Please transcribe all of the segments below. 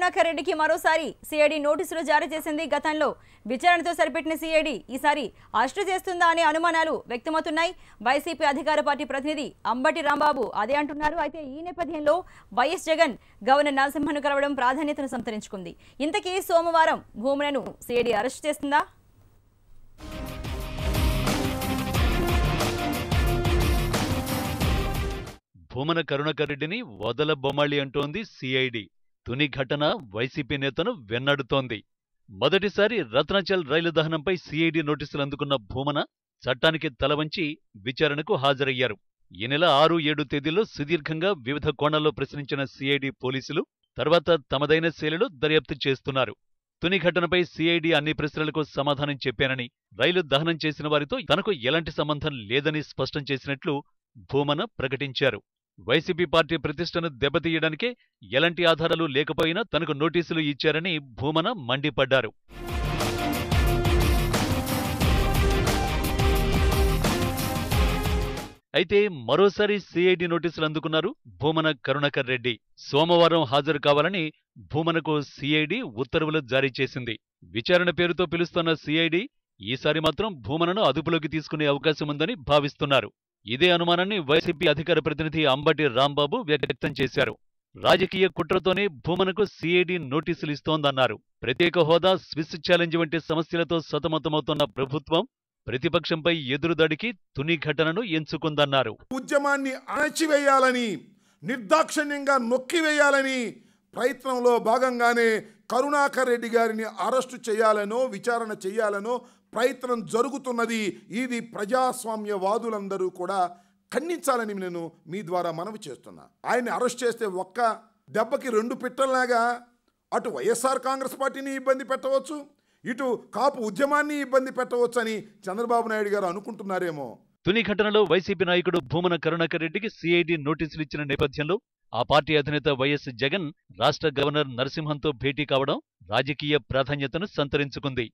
కరుణాకర్ రెడ్డికి మరోసారి సిఐడి నోటీసులు జారీ చేసింది. గతంలో విచారణతో సరిపెట్టిన సిఐడి ఈసారి అరెస్టు చేస్తుందా అనే అనుమానాలు వ్యక్తమవుతున్నాయి. వైసీపీ అధికార పార్టీ ప్రతినిధి అంబటి రాంబాబు అదే అంటున్నారు. అయితే ఈ నేపథ్యంలో వైఎస్ జగన్ గవర్నర్ నరసింహన్ను కలవడం ప్రాధాన్యతను సంతరించుకుంది. ఇంతకీ సోమవారం భూమనను సిఐడి అరెస్టు చేస్తుందా? భూమన కరుణాకర్ రెడ్డిని వదలబొమ్మాళి అంటోంది సిఐడి. తుని ఘటన వైసీపీ నేతను వెన్నడుతోంది. మొదటిసారి రత్నాచల్ రైలు దహనంపై సిఐడి నోటీసులు అందుకున్న భూమన చట్టానికి తలవంచి విచారణకు హాజరయ్యారు. ఈ నెల 6, 7 తేదీల్లో సుదీర్ఘంగా వివిధ కోణాల్లో ప్రశ్నించిన సిఐడి పోలీసులు తర్వాత తమదైన శైలిలో దర్యాప్తు చేస్తున్నారు. తుని ఘటనపై సిఐడి అన్ని ప్రశ్నలకు సమాధానం చెప్పానని, రైలు దహనం చేసిన వారితో తనకు ఎలాంటి సంబంధం లేదని స్పష్టం చేసినట్లు భూమన ప్రకటించారు. వైసీపీ పార్టీ ప్రతిష్టను దెబ్బతీయడానికే ఎలాంటి ఆధారాలు లేకపోయినా తనకు నోటీసులు ఇచ్చారని భూమన మండిపడ్డారు. అయితే మరోసారి సిఐడి నోటీసులు అందుకున్నారు భూమన కరుణాకర్ రెడ్డి. సోమవారం హాజరు కావాలని భూమనకు సిఐడి ఉత్తర్వులు జారీ చేసింది. విచారణ పేరుతో పిలుస్తున్న సిఐడి ఈసారి మాత్రం భూమనను అదుపులోకి తీసుకునే అవకాశముందని భావిస్తున్నారు. ఇదే అనుమానాన్ని వైసీపీ అధికార ప్రతినిధి అంబటి రాంబాబు వ్యక్తం చేశారు. రాజకీయ కుట్రతోనే భూమనకు సిఐడి నోటీసులు ఇస్తోందన్నారు. ప్రత్యేక హోదా, స్విస్ ఛాలెంజ్ వంటి సమస్యలతో సతమతమవుతున్న ప్రభుత్వం ప్రతిపక్షంపై ఎదురుదాడికి తుని ఘటనను ఎంచుకుందన్నారు. ఉద్యమాన్ని అణచివేయాలని, నిర్దాక్షిణ్యంగా నొక్కివేయాలని ప్రయత్నంలో భాగంగానే కరుణాకర్ రెడ్డి గారిని అరెస్టు చేయాలనో, విచారణ చేయాలనో ప్రయత్నం జరుగుతున్నది. ఇది ప్రజాస్వామ్యవాదులందరూ కూడా ఖండించాలని నేను మీ ద్వారా మనవి చేస్తున్నా. ఆయన్ని అరెస్ట్ చేస్తే ఒక్క దెబ్బకి 2 పిట్టల్లాగా అటు వైఎస్ఆర్ కాంగ్రెస్ పార్టీని ఇబ్బంది పెట్టవచ్చు, ఇటు కాపు ఉద్యమాన్ని ఇబ్బంది పెట్టవచ్చు అని చంద్రబాబు నాయుడు గారు అనుకుంటున్నారేమో. తుని ఘటనలో వైసీపీ నాయకుడు భూమన కరుణాకర్ రెడ్డికి సిఐడి నోటీసులు ఇచ్చిన నేపథ్యంలో ఆ పార్టీ అధినేత వైఎస్ జగన్ రాష్ట్ర గవర్నర్ నరసింహన్తో భేటీ కావడం రాజకీయ ప్రాధాన్యతను సంతరించుకుంది.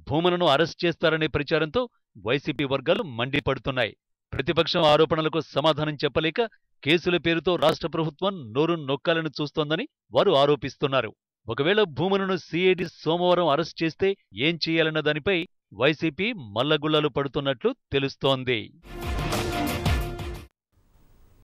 భూమనను అరెస్ట్ చేస్తారనే ప్రచారంతో వైసీపీ వర్గాలు మండిపడుతున్నాయి. ప్రతిపక్షం ఆరోపణలకు సమాధానం చెప్పలేక కేసుల పేరుతో రాష్ట్ర ప్రభుత్వం నోరు నొక్కాలని చూస్తోందని వారు ఆరోపిస్తున్నారు. ఒకవేళ భూమనను సిఐడి సోమవారం అరెస్ట్ చేస్తే ఏం చేయాలన్న దానిపై వైసీపీ మల్లగుల్లాలు పడుతున్నట్లు తెలుస్తోంది.